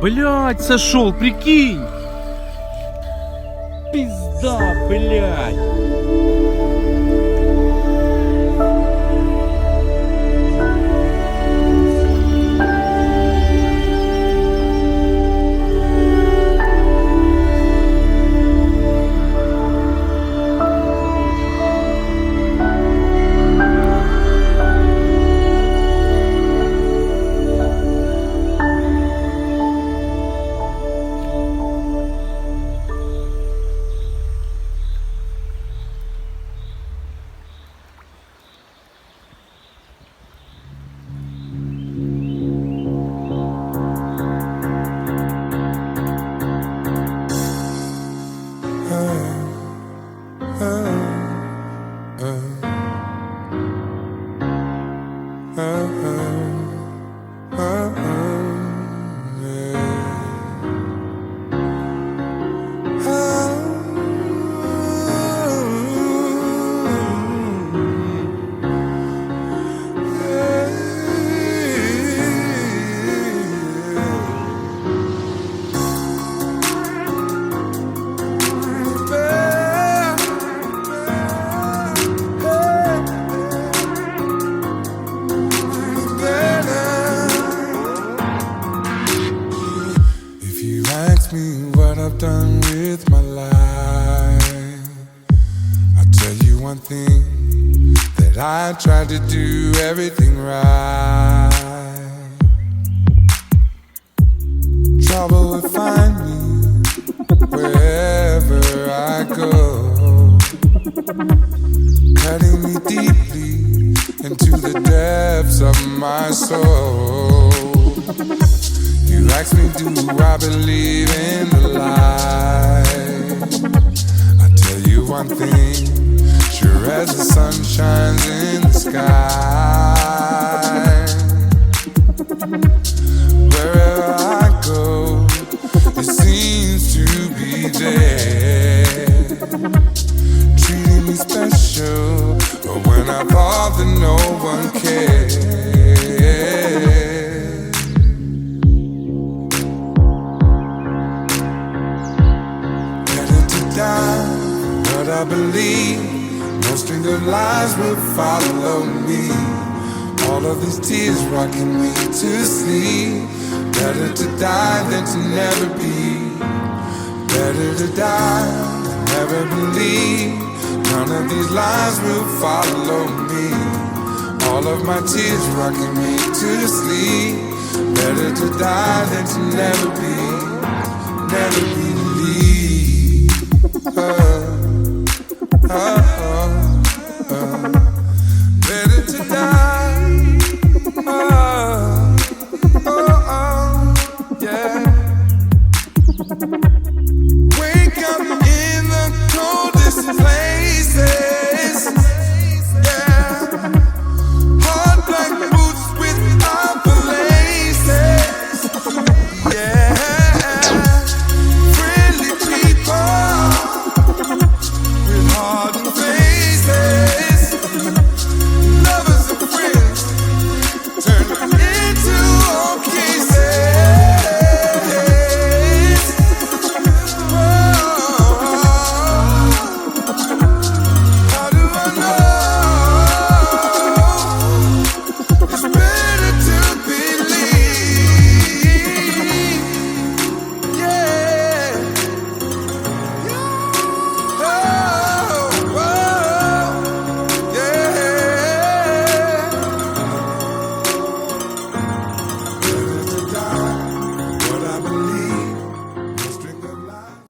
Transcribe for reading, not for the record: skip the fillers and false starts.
Блядь, сошел, прикинь. Пизда, блядь. Done with my life. I'll tell you one thing, that I tried to do everything right. Trouble will find me wherever I go, cutting me deeply into the depths of my soul. You ask me, do I believe in the light? I tell you one thing, sure as the sun shines in the sky. Wherever I go, it seems to be there, treating me special, but when I bother, no one cares. But I believe no string of lies will follow me. All of these tears rocking me to sleep. Better to die than to never be. Better to die than never believe. None of these lies will follow me. All of my tears rocking me to sleep. Better to die than to never be. Never believe. Oh.